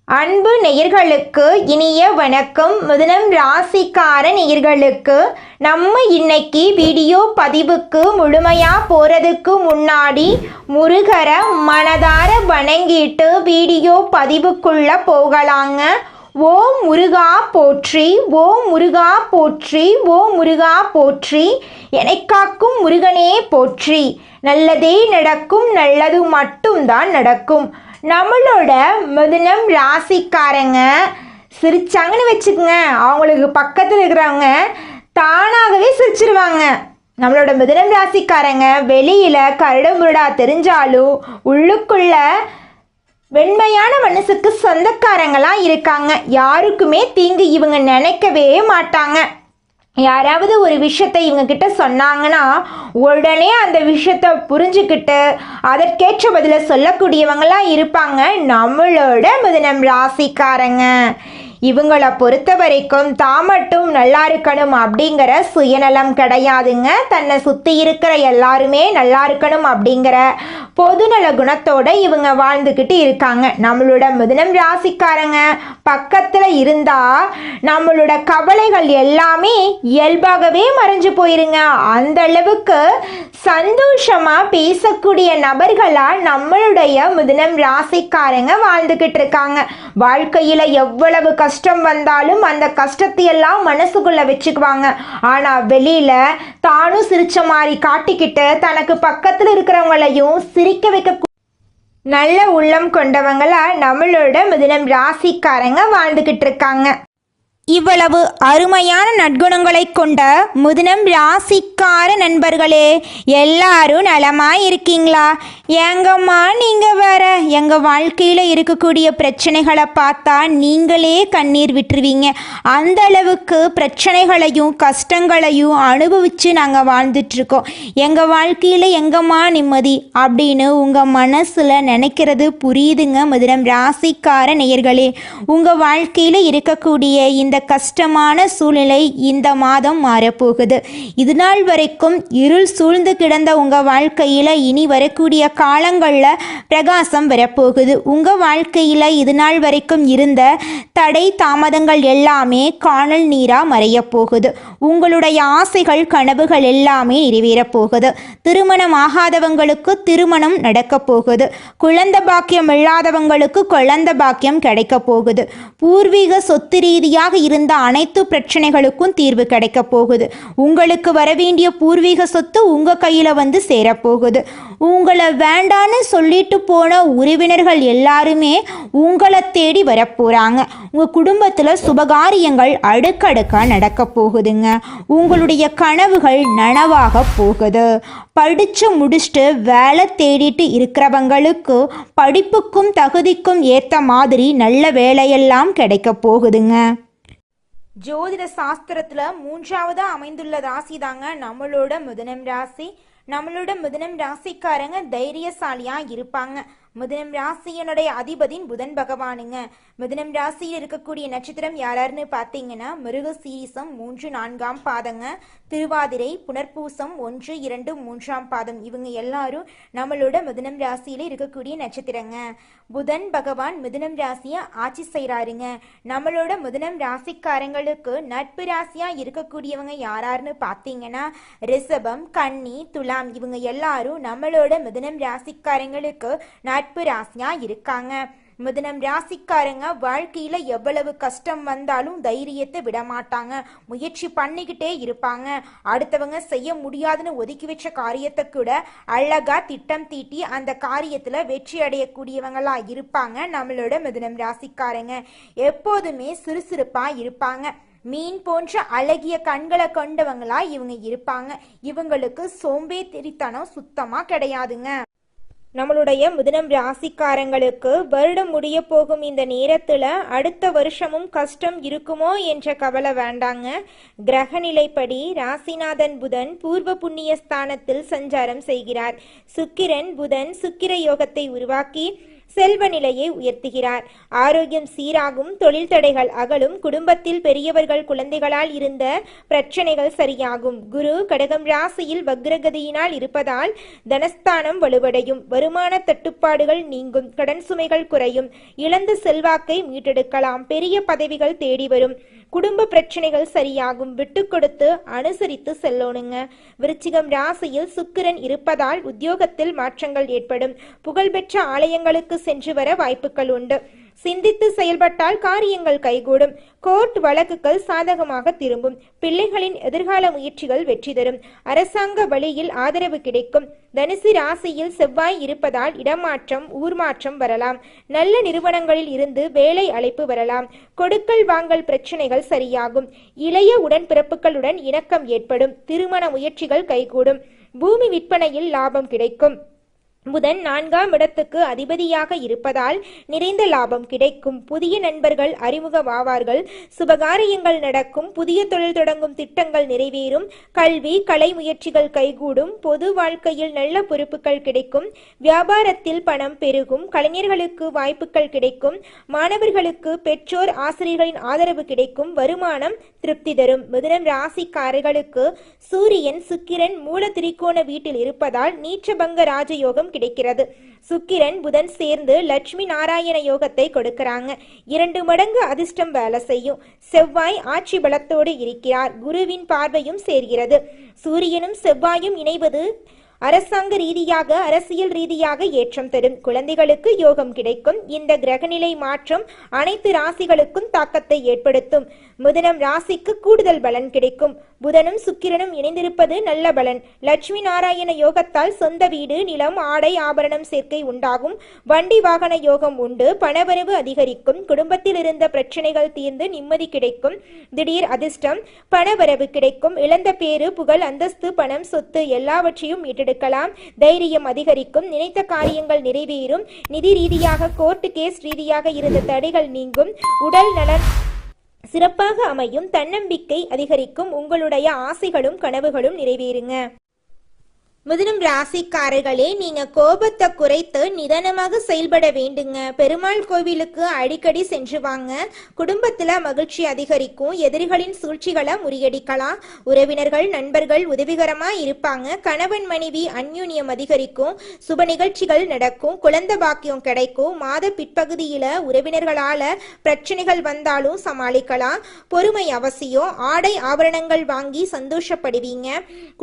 அன்பு நேயர்களுக்கு இனிய வணக்கம். மிதுனம் ராசிக்கார நேயர்களுக்கு நம்ம இன்னைக்கு வீடியோ பதிவுக்கு முழுமையா போறதுக்கு முன்னாடி முருகரை மனதார வணங்கிட்டு வீடியோ பதிவுக்குள்ள போகலாங்க. ஓம் முருகா போற்றி, ஓம் முருகா போற்றி, ஓம் முருகா போற்றி, எனக்காக்கும் முருகனே போற்றி. நல்லதே நடக்கும், நல்லது மட்டும்தான் நடக்கும். நம்மளோட மிதுனம் ராசிக்காரங்க சிரிச்சாங்கன்னு வச்சுக்கோங்க, அவங்களுக்கு பக்கத்தில் இருக்கிறவங்க தானாகவே சிரிச்சிருவாங்க. நம்மளோட மிதுனம் ராசிக்காரங்க வெளியில் கரடுமுரடா தெரிஞ்சாலும் உள்ளுக்குள்ள வெண்மையான மனசுக்கு சொந்தக்காரங்களாம் இருக்காங்க. யாருக்குமே தீங்கு இவங்க நினைக்கவே மாட்டாங்க. யாராவது ஒரு விஷயத்தை இவங்க கிட்ட சொன்னாங்கன்னா உடனே அந்த விஷயத்தை புரிஞ்சுக்கிட்டு அதற்கேற்ற பதில சொல்லக்கூடியவங்களாம் இருப்பாங்க நம்மளோட மிதுனம் ராசிக்காரங்க. இவங்களை பொறுத்த வரைக்கும் தான் மட்டும் நல்லா இருக்கணும் அப்படிங்கிற சுயநலம் கிடையாதுங்க. தன்னை சுற்றி இருக்கிற எல்லாருமே நல்லா இருக்கணும் அப்படிங்கிற பொதுநல குணத்தோட இவங்க வாழ்ந்துக்கிட்டு இருக்காங்க. நம்மளோட மிதுனம் ராசிக்காரங்க பக்கத்தில் இருந்தால் நம்மளோட கவலைகள் எல்லாமே இயல்பாகவே மறைஞ்சு போயிருங்க. அந்த அளவுக்கு சந்தோஷமாக பேசக்கூடிய நபர்களாக நம்மளுடைய மிதுனம் ராசிக்காரங்க வாழ்ந்துக்கிட்டு இருக்காங்க. வாழ்க்கையில் எவ்வளவு கஷ்டம் வந்தாலும் அந்த கஷ்டத்தையெல்லாம் மனசுக்குள்ள வச்சுக்குவாங்க. ஆனால் வெளியில் தானும் சிரிச்ச மாதிரி காட்டிக்கிட்டு தனக்கு பக்கத்தில் இருக்கிறவங்களையும் சிரிக்க வைக்க நல்ல உள்ளம் கொண்டவங்களா நம்மளோட மிதுனம் ராசிக்காரங்க வாழ்ந்துக்கிட்டு இருக்காங்க. இவ்வளவு அருமையான நற்குணங்களை கொண்ட மிதுனம் ராசிக்கார நண்பர்களே, எல்லாரும் நலமாக இருக்கீங்களா? ஏங்கம்மா நீங்கள் வேற எங்கள் வாழ்க்கையில் இருக்கக்கூடிய பிரச்சனைகளை பார்த்தா நீங்களே கண்ணீர் விட்டுருவீங்க. அந்த அளவுக்கு பிரச்சனைகளையும் கஷ்டங்களையும் அனுபவித்து நாங்கள் வாழ்ந்துட்டுருக்கோம். எங்கள் வாழ்க்கையில் எங்கம்மா நிம்மதி அப்படின்னு உங்கள் மனசில் நினைக்கிறது புரியுதுங்க மிதுனம் ராசிக்கார நேயர்களே. உங்கள் வாழ்க்கையில் இருக்கக்கூடிய இந்த கஷ்டமான சூழ்நிலை இந்த மாதம் மாறப்போகுது. இது நாள் வரைக்கும் இருள் சூழ்ந்து கிடந்த உங்கள் வாழ்க்கையில் இனி வரக்கூடிய காலங்களில் பிரகாசம் வரப்போகுது. உங்கள் வாழ்க்கையில் இது நாள் வரைக்கும் இருந்த தடை தாமதங்கள் எல்லாமே காணல் நீராக மறையப் போகுது. உங்களுடைய ஆசைகள் கனவுகள் எல்லாமே நிறைவேறப் போகுது. திருமணம் ஆகாதவங்களுக்கு திருமணம் நடக்கப் போகுது. குழந்தை பாக்கியம் இல்லாதவங்களுக்கு குழந்தை பாக்கியம் கிடைக்க போகுது. பூர்வீக சொத்து ரீதியாக இருந்த அனைத்து பிரச்சனைகளுக்கும் தீர்வு கிடைக்க போகுது. உங்களுக்கு வரவேண்டிய பூர்வீக சொத்து உங்க கையில வந்து சேரப்போகுது. உங்களை வேண்டான்னு சொல்லிட்டு போன உறவினர்கள் எல்லாருமே உங்களை தேடி வரப்போறாங்க. உங்க குடும்பத்துல சுபகாரியங்கள் அடுக்கடுக்கா நடக்க போகுதுங்க. உங்களுடைய கனவுகள் நனவாக போகுது. படிச்சு முடிச்சுட்டு வேலை தேடிட்டு இருக்கிறவங்களுக்கு படிப்புக்கும் தகுதிக்கும் ஏற்ற மாதிரி நல்ல வேலையெல்லாம் கிடைக்க போகுதுங்க. ஜோதிட சாஸ்திரத்துல 3வது அமைந்துள்ள ராசி தாங்க நம்மளோட மிதுனம் ராசி. நம்மளோட மிதுனம் ராசிக்காரங்க தைரியசாலியா இருப்பாங்க. மிதுனம் ராசியனுடைய அதிபதியின் புதன் பகவானுங்க. மிதுனம் ராசியில் இருக்கக்கூடிய நட்சத்திரம் யாராருன்னு பார்த்தீங்கன்னா மிருகசீரிசம் 3, 4ஆம் பாதங்க, திருவாதிரை, புனர்பூசம் 1, 2, 3ஆம் பாதம். இவங்க எல்லாரும் நம்மளோட மிதுனம் ராசியில இருக்கக்கூடிய நட்சத்திரங்க. புதன் பகவான் மிதுனம் ராசியை ஆட்சி செய்கிறாருங்க. நம்மளோட மிதுனம் ராசிக்காரங்களுக்கு நட்பு ராசியா இருக்கக்கூடியவங்க யாராருன்னு பார்த்தீங்கன்னா ரிஷபம், கன்னி, துலாம். இவங்க எல்லாரும் நம்மளோட மிதுனம் ராசிக்காரங்களுக்கு நட்பு ராசியா இருக்காங்க. மிதுனம் ராசிக்காரங்க வாழ்க்கையில எவ்வளவு கஷ்டம் வந்தாலும் தைரியத்தை விட மாட்டாங்க. முயற்சி பண்ணிக்கிட்டே இருப்பாங்க. அடுத்தவங்க செய்ய முடியாதுன்னு ஒதுக்கி வச்ச காரியத்தை கூட அழகா திட்டம் தீட்டி அந்த காரியத்துல வெற்றி அடையக்கூடியவங்களா இருப்பாங்க. நம்மளோட மிதுனம் ராசிக்காரங்க எப்போதுமே சுறுசுறுப்பா இருப்பாங்க. மீன் போன்ற அழகிய கண்களை கொண்டவங்களா இவங்க இருப்பாங்க. இவங்களுக்கு சோம்பேறித்தனம் சுத்தமா கிடையாதுங்க. நம்மளுடைய மிதுனம் ராசிக்காரங்களுக்கு வருடம் முடிய போகும் இந்த நேரத்தில் அடுத்த வருஷமும் கஷ்டம் இருக்குமோ என்ற கவலை வேண்டாங்க. கிரகநிலைப்படி ராசிநாதன் புதன் பூர்வ புண்ணிய ஸ்தானத்தில் சஞ்சாரம் செய்கிறார். சுக்கிரன் புதன் சுக்கிர யோகத்தை உருவாக்கி செல்வ நிலையை உயர்த்துகிறார். ஆரோக்கியம் சீராகும், தொழில் தடைகள் அகலும், குடும்பத்தில் பெரியவர்கள் குழந்தைகளால் இருந்த பிரச்சனைகள் சரியாகும். குரு கடகம் ராசியில் வக்ரகதியினால் இருப்பதால் தனஸ்தானம் வலுவடையும், வருமான தட்டுப்பாடுகள் நீங்கும், கடன் சுமைகள் குறையும், இழந்த செல்வாக்கை மீட்டெடுக்கலாம், பெரிய பதவிகள் தேடி வரும், குடும்ப பிரச்சனைகள் சரியாகும், விட்டு கொடுத்து அனுசரித்து செல்லணுங்க. விருச்சிகம் ராசியில் சுக்கிரன் இருப்பதால் உத்தியோகத்தில் மாற்றங்கள் ஏற்படும், புகழ்பெற்ற ஆலயங்களுக்கு சென்று வர வாய்ப்புகள் உண்டு, சிந்தித்து செயல்பட்டால் காரியங்கள் கைகூடும், கோர்ட் வழக்குகள் சாதகமாக திரும்பும், பிள்ளைகளின் எதிர்கால முயற்சிகள் வெற்றி தரும், அரசாங்க வழியில் ஆதரவு கிடைக்கும். தனுசு ராசியில் செவ்வாய் இருப்பதால் இடமாற்றம் ஊர் மாற்றம் வரலாம், நல்ல நிறுவனங்களில் இருந்து வேலை அழைப்பு வரலாம், கொடுக்கல் வாங்கல் பிரச்சனைகள் சரியாகும், இளைய உடன்பிறப்புகளுடன் இணக்கம் ஏற்படும், திருமண முயற்சிகள் கைகூடும், பூமி விற்பனையில் லாபம் கிடைக்கும். புதன் 4ஆம் இடத்துக்கு அதிபதியாக இருப்பதால் நிறைந்த லாபம் கிடைக்கும், புதிய நண்பர்கள் அறிமுகமாவார்கள், சுபகாரியங்கள் நடக்கும், புதிய தொழில் தொடங்கும் திட்டங்கள் நிறைவேறும், கல்வி கலை முயற்சிகள் கைகூடும், பொது வாழ்க்கையில் நல்ல பொறுப்புகள் கிடைக்கும், வியாபாரத்தில் பணம் பெருகும், கலைஞர்களுக்கு வாய்ப்புகள் கிடைக்கும், மாணவர்களுக்கு பெற்றோர் ஆசிரியர்களின் ஆதரவு கிடைக்கும், வருமானம் திருப்தி தரும். மிதுனம் ராசிக்காரர்களுக்கு சூரியன் சுக்கிரன் மூல திரிகோண வீட்டில் இருப்பதால் நீச்சபங்க ராஜயோகம் கிடைக்கிறது. சுக்கிரன் புதன் சேர்ந்து லட்சுமி நாராயண யோகத்தை கொடுக்கறாங்க, 2 மடங்கு அதிர்ஷ்டம் வேலை செய்யும். செவ்வாய் ஆட்சி பலத்தோடு இருக்கிறார், குருவின் பார்வையும் சேர்கிறது. சூரியனும் செவ்வாயும் இணைவது அரசாங்க ரீதியாக அரசியல் ரீதியாக ஏற்றம் தரும், குழந்தைகளுக்கு யோகம் கிடைக்கும். இந்த கிரகநிலை மாற்றம் அனைத்து ராசிகளுக்கும் தாக்கத்தை ஏற்படுத்தும். மிதுனம் ராசிக்கு கூடுதல் பலன் கிடைக்கும். புதனும் சுக்கிரனும் இணைந்திருப்பது நல்ல பலன். லட்சுமி நாராயண யோகத்தால் சொந்த வீடு, நிலம், ஆடை ஆபரணம் சேர்க்கை உண்டாகும், வண்டி வாகன யோகம் உண்டு, பணவரவு அதிகரிக்கும், குடும்பத்தில் இருந்த பிரச்சனைகள் தீர்ந்து நிம்மதி கிடைக்கும், திடீர் அதிர்ஷ்டம் பணவரவு கிடைக்கும், இழந்த பேரு புகழ் அந்தஸ்து பணம் சொத்து எல்லாவற்றையும் மீட்டெடுக்கலாம், தைரியம் அதிகரிக்கும், நினைத்த காரியங்கள் நிறைவேறும், நிதி ரீதியாக கோர்ட்டு கேஸ் ரீதியாக இருந்த தடைகள் நீங்கும், உடல் நலன் சிறப்பாக அமையும், தன்னம்பிக்கை அதிகரிக்கும், உங்களுடைய ஆசைகளும் கனவுகளும் நிறைவேறுங்க. மிதுனம் ராசிக்காரர்களே, நீங்க கோபத்தை குறைத்து நிதானமாக செயல்பட வேண்டுங்க. பெருமாள் கோவிலுக்கு அடிக்கடி சென்று வாங்க, குடும்பத்துல மகிழ்ச்சி அதிகரிக்கும், எதிரிகளின் சூழ்ச்சிகளை முறியடிக்கலாம், உறவினர்கள் நண்பர்கள் உதவிகரமா இருப்பாங்க, கணவன் மனைவி அந்யூன்யம் அதிகரிக்கும், சுப நிகழ்ச்சிகள் நடக்கும், குழந்தை பாக்கியம் கிடைக்கும், மாத பிற்பகுதியில உறவினர்களால பிரச்சனைகள் வந்தாலும் சமாளிக்கலாம், பொறுமை அவசியம், ஆடை ஆபரணங்கள் வாங்கி சந்தோஷப்படுவீங்க,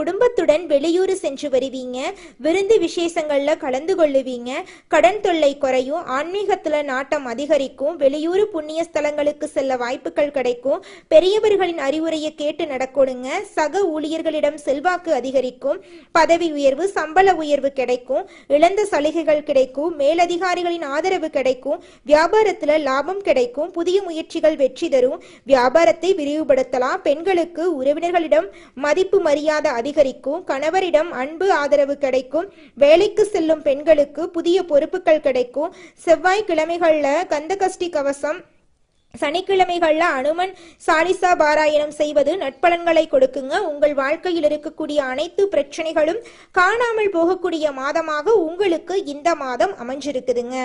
குடும்பத்துடன் வெளியூர் சென்று வருவீங்க, விருந்து விசேஷங்கள்ல கலந்து கொள்ளுவீங்க, கடன் தொல்லை குறையும், ஆன்மீகத்துல நாட்டம் அதிகரிக்கும், வெளியூர் புண்ணிய ஸ்தலங்களுக்கு செல்ல வாய்ப்புகள் கிடைக்கும், பெரியவர்களின் அறிவுரையை கேட்டு நடக்கணுங்க, சக ஊழியர்களிடம் செல்வாக்கு அதிகரிக்கும், பதவி உயர்வு சம்பள உயர்வு கிடைக்கும், இழந்த சலுகைகள் கிடைக்கும், மேலதிகாரிகளின் ஆதரவு கிடைக்கும், வியாபாரத்துல லாபம் கிடைக்கும், புதிய முயற்சிகள் வெற்றி தரும், வியாபாரத்தை விரிவுபடுத்தலாம், பெண்களுக்கு உறவினர்களிடம் மதிப்பு மரியாதை அதிகரிக்கும், கணவரிடம் அன்பு ஆதரவு கிடைக்கும், வேலைக்கு செல்லும் பெண்களுக்கு புதிய பொறுப்புகள் கிடைக்கும், செவ்வாய்க்கிழமைகள்ல கந்தகஷ்டி கவசம், சனிக்கிழமைகள்ல அனுமன் சாலிசா பாராயணம் செய்வது நட்பலன்களை கொடுக்குங்க. உங்கள் வாழ்க்கையில் இருக்கக்கூடிய அனைத்து பிரச்சனைகளும் காணாமல் போகக்கூடிய மாதமாக உங்களுக்கு இந்த மாதம் அமைஞ்சிருக்குதுங்க.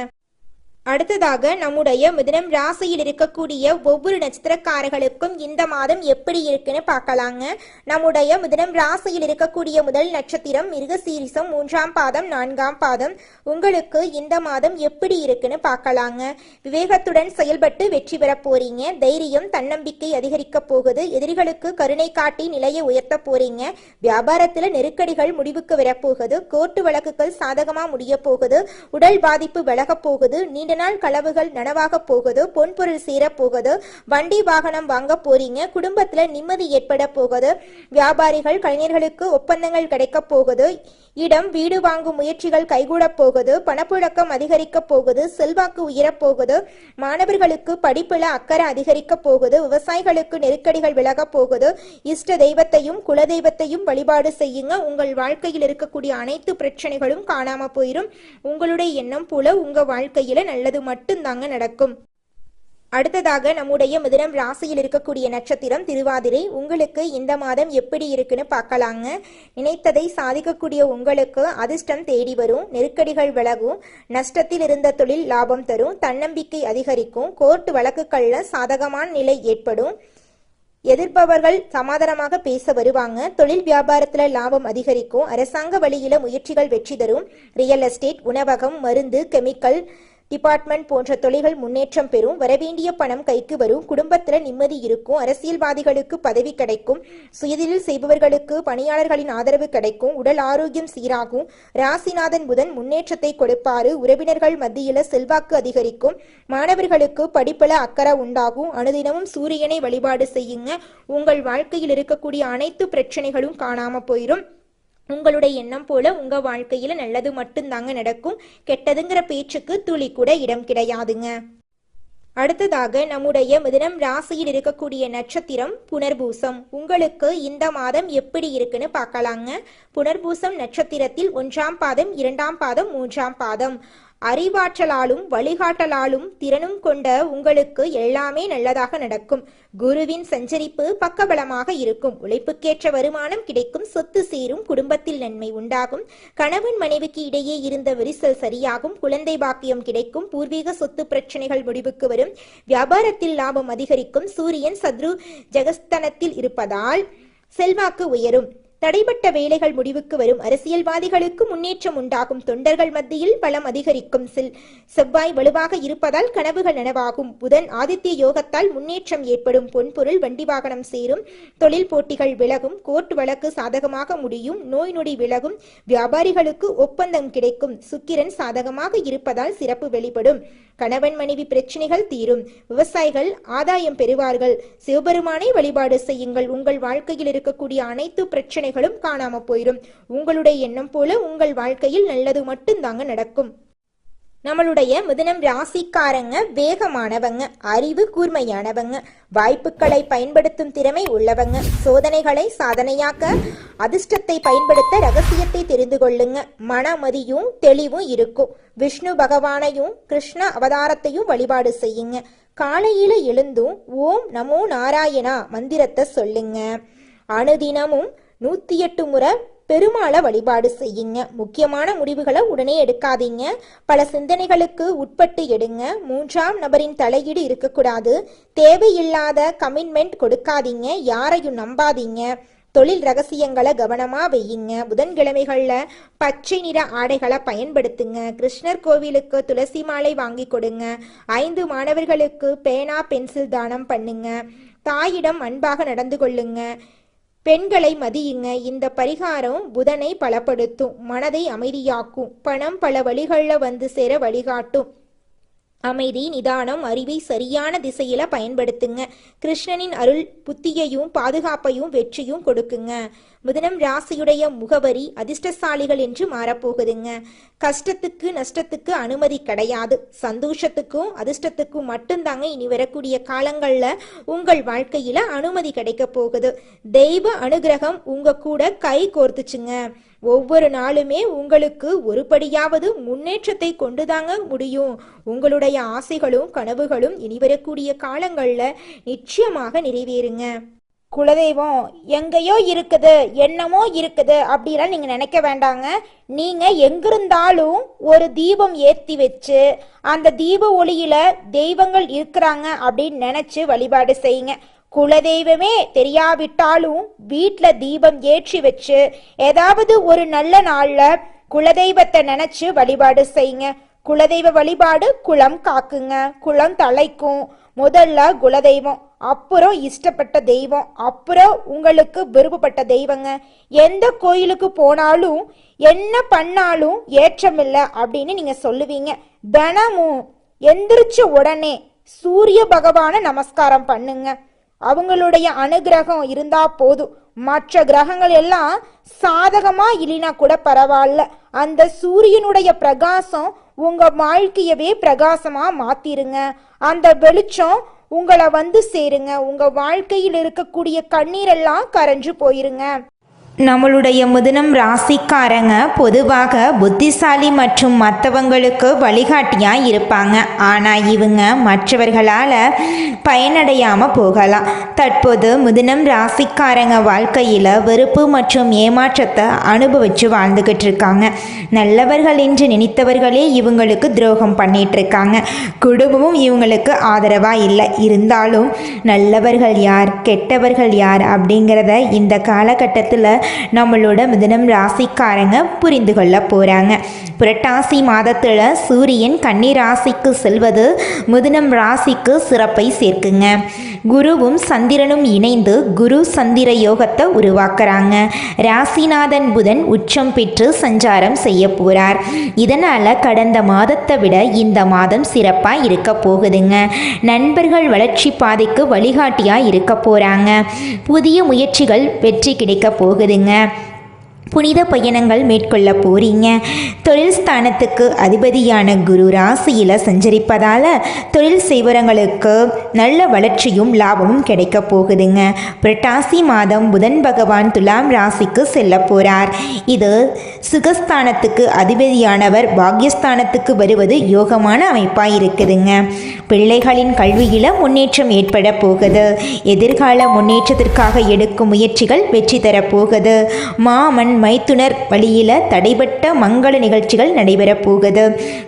அடுத்ததாக நம்முடைய மிதுனம் ராசியில் இருக்கக்கூடிய ஒவ்வொரு நட்சத்திரக்காரர்களுக்கும் இந்த மாதம் எப்படி இருக்குன்னு பார்க்கலாங்க. நம்முடைய மிதுனம் ராசியில் இருக்கக்கூடிய முதல் நட்சத்திரம் மிருகசீரிசம், 3ஆம் பாதம் 4ஆம் பாதம். உங்களுக்கு இந்த மாதம் எப்படி இருக்குன்னு பார்க்கலாங்க. விவேகத்துடன் செயல்பட்டு வெற்றி பெற போறீங்க, தைரியம் தன்னம்பிக்கை அதிகரிக்க போகுது, எதிரிகளுக்கு கருணை காட்டி நிலையை உயர்த்த போறீங்க, வியாபாரத்துல நெருக்கடிகள் முடிவுக்கு வரப்போகுது, கோர்ட்டு வழக்குகள் சாதகமா முடிய போகுது, உடல் பாதிப்பு விலக போகுது, நீண்ட நாள் களவுகள் நனவாக போகுது, பொன்பொருள் சேர போகுது, வண்டி வாகனம் வாங்க போறீங்க, குடும்பத்துல நிம்மதி ஏற்பட போகுது, வியாபாரிகள் கலைஞர்களுக்கு ஒப்பந்தங்கள் கிடைக்க போகுது, இடம் வீடு வாங்கும் முயற்சிகள் கைகூட போகுது, பணப்புழக்கம் அதிகரிக்க போகுது, செல்வாக்கு உயரப்போகுது, மாணவர்களுக்கு படிப்புல அக்கறை அதிகரிக்க போகுது, விவசாயிகளுக்கு நெருக்கடிகள் விலக போகுது, இஷ்ட தெய்வத்தையும் குல தெய்வத்தையும் வழிபாடு செய்யுங்க. உங்கள் வாழ்க்கையில் இருக்கக்கூடிய அனைத்து பிரச்சனைகளும் காணாம போயிரும். உங்களுடைய எண்ணம் போல உங்க வாழ்க்கையில நல்லது மட்டும்தாங்க நடக்கும். அடுத்ததாக நம்முடைய மிதுனம் ராசியில் இருக்கக்கூடிய நட்சத்திரம் திருவாதிரை. உங்களுக்கு இந்த மாதம் எப்படி இருக்குன்னு பார்க்கலாங்க. நினைத்ததை சாதிக்கக்கூடிய உங்களுக்கு அதிர்ஷ்டம் தேடி வரும், நெருக்கடிகள் விலகும், நஷ்டத்தில் இருந்த தொழில் லாபம் தரும், தன்னம்பிக்கை அதிகரிக்கும், கோர்ட் வழக்குகள்ல சாதகமான நிலை ஏற்படும், எதிர்ப்பவர்கள் சமாதானமாக பேச வருவாங்க, தொழில் வியாபாரத்துல லாபம் அதிகரிக்கும், அரசாங்க வழியில முயற்சிகள் வெற்றி தரும், ரியல் எஸ்டேட், உணவகம், மருந்து, கெமிக்கல் டிபார்ட்மெண்ட் போன்ற தொழில்கள் முன்னேற்றம் பெறும், வரவேண்டிய பணம் கைக்கு வரும், குடும்பத்துல நிம்மதி இருக்கும், அரசியல்வாதிகளுக்கு பதவி கிடைக்கும், சுயதொழில் செய்பவர்களுக்கு பணியாளர்களின் ஆதரவு கிடைக்கும், உடல் ஆரோக்கியம் சீராகும், ராசிநாதன் புதன் முன்னேற்றத்தை கொடுப்பாரு, உறவினர்கள் மத்தியில செல்வாக்கு அதிகரிக்கும், மாணவர்களுக்கு படிப்புல அக்கறை உண்டாகும், அனுதினமும் சூரியனை வழிபாடு செய்யுங்க. உங்கள் வாழ்க்கையில் இருக்கக்கூடிய அனைத்து பிரச்சனைகளும் காணாம போயிடும். உங்களுடைய எண்ணம் போல உங்க வாழ்க்கையில நல்லது மட்டும்தாங்க நடக்கும். கெட்டதுங்கிற பேச்சுக்கு துளி கூட இடம் கிடையாதுங்க. அடுத்ததாக நம்முடைய மிதுனம் ராசியில் இருக்கக்கூடிய நட்சத்திரம் புனர்பூசம். உங்களுக்கு இந்த மாதம் எப்படி இருக்குன்னு பார்க்கலாங்க. புனர்பூசம் நட்சத்திரத்தில் 1ஆம் பாதம், 2ஆம் பாதம், 3ஆம் பாதம். அறிவாற்றலாலும் வழிகாட்டலாலும் திறனும் கொண்ட உங்களுக்கு எல்லாமே நல்லதாக நடக்கும். குருவின் சஞ்சரிப்பு பக்கபலமாக இருக்கும். உழைப்புக்கேற்ற வருமானம் கிடைக்கும், சொத்து சேரும், குடும்பத்தில் நன்மை உண்டாகும், கணவன் மனைவிக்கு இடையே இருந்த விரிசல் சரியாகும், குழந்தை பாக்கியம் கிடைக்கும், பூர்வீக சொத்து பிரச்சனைகள் முடிவுக்கு வரும், வியாபாரத்தில் லாபம் அதிகரிக்கும், சூரியன் சத்ரு ஜெகஸ்தனத்தில் இருப்பதால் செல்வாக்கு உயரும், தடைப்பட்ட வேலைகள் முடிவுக்கு வரும், அரசியல்வாதிகளுக்கு முன்னேற்றம் உண்டாகும், தொண்டர்கள் மத்தியில் பலம் அதிகரிக்கும், செவ்வாய் வலுவாக இருப்பதால் கனவுகள் நனவாகும், புதன் ஆதித்ய யோகத்தால் முன்னேற்றம் ஏற்படும், பொன்பொருள் வண்டி வாகனம் சேரும், தொழில் போட்டிகள் விலகும், கோர்ட் வழக்கு சாதகமாக முடியும், நோய் நொடி விலகும், வியாபாரிகளுக்கு ஒப்பந்தம் கிடைக்கும், சுக்கிரன் சாதகமாக இருப்பதால் சிறப்பு வெளிப்படும், கணவன் மனைவி பிரச்சனைகள் தீரும், விவசாயிகள் ஆதாயம் பெறுவார்கள், சிவபெருமானை வழிபாடு செய்யுங்கள். உங்கள் வாழ்க்கையில் இருக்கக்கூடிய அனைத்து பிரச்சனைகளும் காணாம போயிடும். உங்களுடைய எண்ணம் போல உங்கள் வாழ்க்கையில் நல்லது மட்டும்தாங்க நடக்கும். நம்மளுடைய மிதுனம் ராசிக்காரங்க வேகமானவங்க, அறிவு கூர்மையானவங்க, வாய்ப்புகளை பயன்படுத்தும் திறமை உள்ளவங்க, சோதனைகளை சாதனையாக்க அதிர்ஷ்டத்தை பயன்படுத்த ரகசியத்தை தெரிந்து கொள்ளுங்க. மனமதியும் தெளிவும் இருக்கும். விஷ்ணு பகவானையும் கிருஷ்ண அவதாரத்தையும் வழிபாடு செய்யுங்க. காலையில எழுந்தும் ஓம் நமோ நாராயணா மந்திரத்தை சொல்லுங்க. அனுதினமும் 108 முறை பெருமாளை வழிபாடு செய்யுங்க. முக்கியமான முடிவுகளை உடனே எடுக்காதீங்க. பல சிந்தனைகளுக்கு உட்பட்டு எடுங்க. 3ஆம் நபரின் தலையீடு இருக்கக்கூடாது. தேவையில்லாத கமிட்மெண்ட் கொடுக்காதீங்க. யாரையும் நம்பாதீங்க. தொழில் ரகசியங்களை கவனமா வையுங்க. புதன்கிழமைகள்ல பச்சை நிற ஆடைகளை பயன்படுத்துங்க. கிருஷ்ணர் கோவிலுக்கு துளசி மாலை வாங்கி கொடுங்க. 5 மாணவர்களுக்கு பேனா பென்சில் தானம் பண்ணுங்க. தாயிடம் அன்பாக நடந்து கொள்ளுங்க. பெண்களை மதியுங்க. இந்த பரிகாரம் புதனை பலப்படுத்தும், மனதை அமைதியாக்கும், பணம் பல வழிகளில் வந்து சேர வழிகாட்டும். அமைதி, நிதானம், அறிவை சரியான திசையில பயன்படுத்துங்க. கிருஷ்ணனின் அருள் புத்தியையும் பாதுகாப்பையும் வெற்றியும் கொடுக்குங்க. மிதுனம் ராசியுடைய முகவரி அதிர்ஷ்டசாலிகள் என்று மாறப்போகுதுங்க. கஷ்டத்துக்கு நஷ்டத்துக்கு அனுமதி கிடையாது. சந்தோஷத்துக்கும் அதிர்ஷ்டத்துக்கும் மட்டும்தாங்க இனி வரக்கூடிய காலங்கள்ல உங்கள் வாழ்க்கையில அனுமதி கிடைக்க போகுது. தெய்வ அனுகிரகம் உங்க கூட கை கோர்த்துச்சுங்க. ஒவ்வொரு நாளுமே உங்களுக்கு ஒருபடியாவது முன்னேற்றத்தை கொண்டுதாங்க முடியும். உங்களுடைய ஆசைகளும் கனவுகளும் இனி வரக்கூடிய காலங்கள்ல நிச்சயமாக நிறைவேறுங்க. குலதெய்வம் எங்கேயோ இருக்குது, என்னமோ இருக்குது அப்படிலாம் நீங்க நினைக்க வேண்டாங்க. நீங்க எங்கிருந்தாலும் ஒரு தீபம் ஏற்றி வச்சு அந்த தீப ஒளியில தெய்வங்கள் இருக்கிறாங்க அப்படின்னு நினைச்சு வழிபாடு செய்யுங்க. குலதெய்வமே தெரியாவிட்டாலும் வீட்டுல தீபம் ஏற்றி வச்சு ஏதாவது ஒரு நல்ல நாள்ல குலதெய்வத்தை நினைச்சு வழிபாடு செய்யுங்க. குலதெய்வ வழிபாடு குலம் காக்குங்க, குலம் தலைக்கும். முதல்ல குலதெய்வம், அப்புறம் இஷ்டப்பட்ட தெய்வம், அப்புறம் உங்களுக்கு விருப்பப்பட்ட தெய்வங்க. எந்த கோயிலுக்கு போனாலும் என்ன பண்ணாலும் ஏற்றமில்லை அப்படின்னு நீங்க சொல்லுவீங்க. தினமும் எந்திரிச்ச உடனே சூரிய பகவான நமஸ்காரம் பண்ணுங்க. அவங்களுடைய அனுகிரகம் இருந்தா போதும். மற்ற கிரகங்கள் எல்லாம் சாதகமா இல்லைனா கூட பரவாயில்ல. அந்த சூரியனுடைய பிரகாசம் உங்க வாழ்க்கையவே பிரகாசமா மாத்திருங்க. அந்த வெளிச்சம் உங்களை வந்து சேருங்க. உங்க வாழ்க்கையில் இருக்கக்கூடிய கண்ணீரெல்லாம் கரைஞ்சு போயிருங்க. நம்மளுடைய மிதுனம் ராசிக்காரங்க பொதுவாக புத்திசாலி மற்றும் மற்றவங்களுக்கு வழிகாட்டியாக இருப்பாங்க. ஆனால் இவங்க மற்றவர்களால் பயனடையாமல் போகலாம். தற்போது மிதுனம் ராசிக்காரங்க வாழ்க்கையில் வெறுப்பு மற்றும் ஏமாற்றத்தை அனுபவித்து வாழ்ந்துக்கிட்டு இருக்காங்க. நல்லவர்கள் என்று நினைத்தவர்களே இவங்களுக்கு துரோகம் பண்ணிட்டு இருக்காங்க. குடும்பமும் இவங்களுக்கு ஆதரவாக இல்லை. இருந்தாலும் நல்லவர்கள் யார் கெட்டவர்கள் யார் அப்படிங்கிறத இந்த காலகட்டத்தில் நம்மளோட மிதுனம் ராசிக்காரங்க புரிந்து கொள்ள போகிறாங்க. புரட்டாசி மாதத்தில் சூரியன் கன்னி ராசிக்கு செல்வது மிதுனம் ராசிக்கு சிறப்பை சேர்க்குங்க. குருவும் சந்திரனும் இணைந்து குரு சந்திர யோகத்தை உருவாக்குறாங்க. ராசிநாதன் புதன் உச்சம் பெற்று சஞ்சாரம் செய்ய போகிறார். இதனால் கடந்த மாதத்தை விட இந்த மாதம் சிறப்பாக இருக்க போகுதுங்க. நண்பர்கள் வளர்ச்சி பாதைக்கு வழிகாட்டியாக இருக்க போகிறாங்க. புதிய முயற்சிகள் வெற்றி கிடைக்க போகுதுங்க. புனித பயணங்கள் மேற்கொள்ள போறீங்க. தொழில் ஸ்தானத்துக்கு அதிபதியான குரு ராசியில் சஞ்சரிப்பதால் தொழில் செய்வரங்களுக்கு நல்ல வளர்ச்சியும் லாபமும் கிடைக்க போகுதுங்க. புரட்டாசி மாதம் புதன் பகவான் துலாம் ராசிக்கு செல்ல போகிறார். இது சுகஸ்தானத்துக்கு அதிபதியானவர் பாக்யஸ்தானத்துக்கு வருவது யோகமான அமைப்பாக இருக்குதுங்க. பிள்ளைகளின் கல்வியில் முன்னேற்றம் ஏற்பட போகுது. எதிர்கால முன்னேற்றத்திற்காக எடுக்கும் முயற்சிகள் வெற்றி தரப்போகுது. மாமன் மைத்துனர் வழியில் தடைபட்ட மங்கள நிகழ்ச்சிகள் நடைபெறப் போகுது.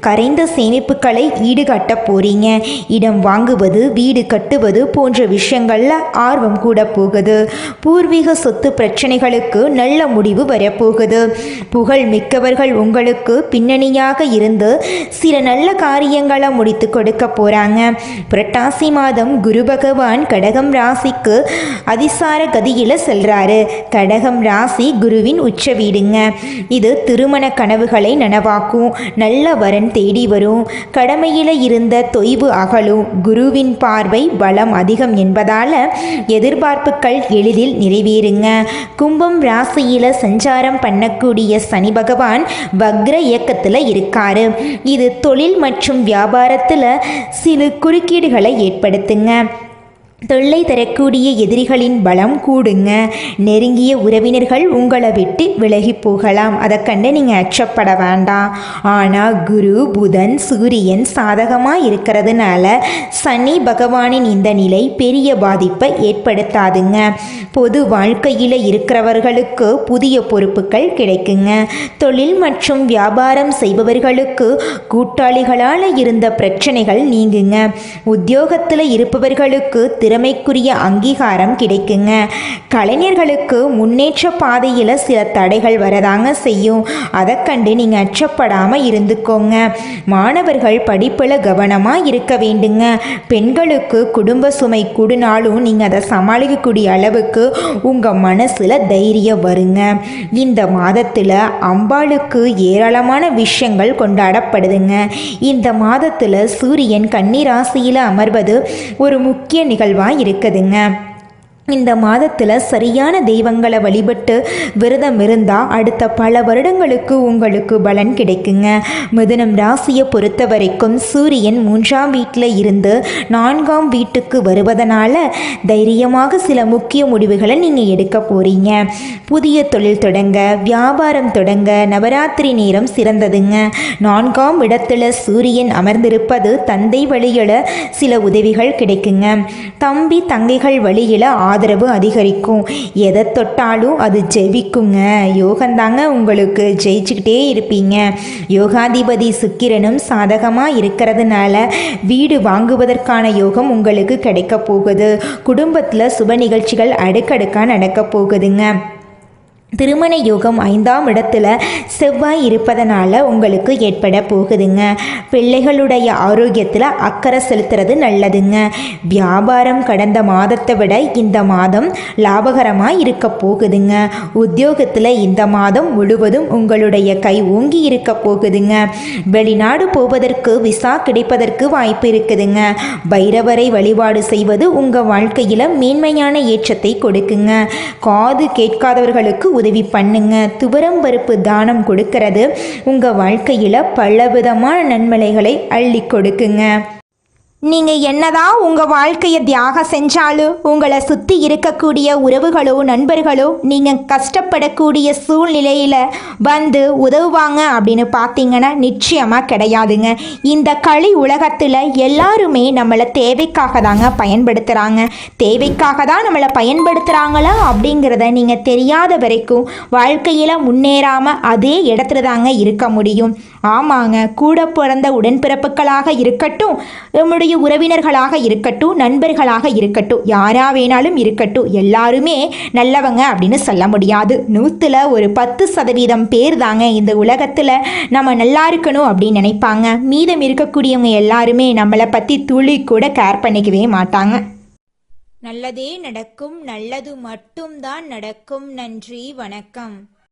கரைந்த சேமிப்புகளை ஈடுகட்ட போறீங்க. இடம் வாங்குவது வீடு கட்டுவது போன்ற விஷயங்கள்ல ஆர்வம் கூட போகுது. பூர்வீக சொத்து பிரச்சனைகளுக்கு நல்ல முடிவு வரப்போகுது. புகழ் மிக்கவர்கள் உங்களுக்கு பின்னணியாக இருந்து சில நல்ல காரியங்களை முடித்து கொடுக்க போறாங்க. புரட்டாசி மாதம் குரு பகவான் கடகம் ராசிக்கு அதிசார கதியில செல்றாரு. கடகம் ராசி குருவின் உச்ச வீடுங்க. இது திருமண கனவுகளை நனவாக்கும். நல்ல வரன் தேடி வரும். கடமையில இருந்த தொய்வு அகலும். குருவின் பார்வை பலம் அதிகம் என்பதால எதிர்பார்ப்புகள் எளிதில் நிறைவேறுங்க. கும்பம் ராசியில சஞ்சாரம் பண்ணக்கூடிய சனி பகவான் வக்ர இயக்கத்தில் இருக்காரு. இது தொழில் மற்றும் வியாபாரத்தில் சில குறுக்கீடுகளை ஏற்படுத்துங்க. தொல்லை தரக்கூடிய எதிரிகளின் பலம் கூடுங்க. நெருங்கிய உறவினர்கள் உங்களை விட்டு விலகி போகலாம். அதை கண்டு நீங்கள் அச்சப்பட வேண்டாம். ஆனால் குரு புதன் சூரியன் சாதகமாக இருக்கிறதுனால சனி பகவானின் இந்த நிலை பெரிய பாதிப்பை ஏற்படுத்தாதுங்க. பொது வாழ்க்கையில் இருக்கிறவர்களுக்கு புதிய பொறுப்புகள் கிடைக்குங்க. தொழில் மற்றும் வியாபாரம் செய்பவர்களுக்கு கூட்டாளிகளால் இருந்த பிரச்சனைகள் நீங்குங்க. உத்தியோகத்தில் இருப்பவர்களுக்கு திறமைக்குரிய அங்கீகாரம் கிடைக்குங்க. கலைஞர்களுக்கு முன்னேற்ற பாதையில் சில தடைகள் வரதாங்க செய்யும். அதை கண்டு நீங்கள் அச்சப்படாமல் இருந்துக்கோங்க. மாணவர்கள் படிப்பில் கவனமாக இருக்க வேண்டுங்க. பெண்களுக்கு குடும்ப சுமை கூடினாலும் நீங்கள் அதை சமாளிக்கக்கூடிய அளவுக்கு உங்கள் மனசில் தைரியம் வருங்க. இந்த மாதத்தில் அம்பாளுக்கு ஏராளமான விஷயங்கள் கொண்டாடப்படுதுங்க. இந்த மாதத்தில் சூரியன் கன்னி ராசியில் அமர்வது ஒரு முக்கிய நிகழ்வாக இருக்குதுங்க. இந்த மாதத்தில் சரியான தெய்வங்களை வழிபட்டு விரதம் இருந்தால் அடுத்த பல வருடங்களுக்கு உங்களுக்கு பலன் கிடைக்குங்க. மிதுனம் ராசியை பொறுத்த வரைக்கும் சூரியன் 3ஆம் வீட்டில் இருந்து 4ஆம் வீட்டுக்கு வருவதனால தைரியமாக சில முக்கிய முடிவுகளை நீங்கள் எடுக்க போகிறீங்க. புதிய தொழில் தொடங்க வியாபாரம் தொடங்க நவராத்திரி நேரம் சிறந்ததுங்க. 4ஆம் இடத்துல சூரியன் அமர்ந்திருப்பது தந்தை வழியில் சில உதவிகள் கிடைக்குங்க. தம்பி தங்கைகள் வழியில் ஆதரவு அதிகரிக்கும். எதை தொட்டாலும் அது ஜெயிக்குங்க. யோகந்தாங்க உங்களுக்கு ஜெயிச்சுக்கிட்டே இருப்பீங்க. யோகாதிபதி சுக்கிரனும் சாதகமாக இருக்கிறதுனால வீடு வாங்குவதற்கான யோகம் உங்களுக்கு கிடைக்க போகுது. குடும்பத்தில் சுப நிகழ்ச்சிகள் அடுக்கடுக்காக நடக்க போகுதுங்க. திருமண யோகம் 5ஆம் இடத்துல செவ்வாய் இருப்பதனால உங்களுக்கு ஏற்பட போகுதுங்க. பிள்ளைகளுடைய ஆரோக்கியத்தில் அக்கறை செலுத்துறது நல்லதுங்க. வியாபாரம் கடந்த மாதத்தை விட இந்த மாதம் லாபகரமாக இருக்க போகுதுங்க. உத்தியோகத்தில் இந்த மாதம் முழுவதும் உங்களுடைய கை ஓங்கி இருக்க போகுதுங்க. வெளிநாடு போவதற்கு விசா கிடைப்பதற்கு வாய்ப்பு இருக்குதுங்க. பைரவரை வழிபாடு செய்வது உங்கள் வாழ்க்கையில் மேன்மையான ஏற்றத்தை கொடுக்குங்க. காது கேட்காதவர்களுக்கு உதவி பண்ணுங்க. துவரம் பருப்பு தானம் கொடுக்கிறது உங்கள் வாழ்க்கையில் பலவிதமான நன்மைகளை அள்ளி கொடுக்குங்க. நீங்கள் என்னதான் உங்கள் வாழ்க்கையை தியாகம் செஞ்சாலும் உங்களை சுற்றி இருக்கக்கூடிய உறவுகளோ நண்பர்களோ நீங்கள் கஷ்டப்படக்கூடிய சூழ்நிலையில் வந்து உதவுவாங்க அப்படின்னு பார்த்தீங்கன்னா நிச்சயமாக கிடையாதுங்க. இந்த களி உலகத்தில் எல்லாருமே நம்மளை தேவைக்காக தாங்க பயன்படுத்துகிறாங்க. தேவைக்காக தான் நம்மளை பயன்படுத்துகிறாங்களா அப்படிங்கிறத நீங்கள் தெரியாத வரைக்கும் வாழ்க்கையில் முன்னேறாமல் அதே இடத்துல தாங்க இருக்க முடியும். ஆமாங்க, கூட பிறந்த உடன்பிறப்புகளாக இருக்கட்டும், நம்முடைய உறவினர்களாக இருக்கட்டும், நண்பர்களாக இருக்கட்டும், யாரா வேணாலும் இருக்கட்டும், எல்லாருமே நல்லவங்க அப்படின்னு சொல்ல முடியாது. 100ல் ஒரு 10% பேர் தாங்க இந்த உலகத்தில் நம்ம நல்லா இருக்கணும் அப்படின்னு நினைப்பாங்க. மீதம் இருக்கக்கூடியவங்க எல்லாருமே நம்மளை பற்றி துளி கூட கேர் பண்ணிக்கவே மாட்டாங்க. நல்லதே நடக்கும், நல்லது மட்டும்தான் நடக்கும். நன்றி, வணக்கம்.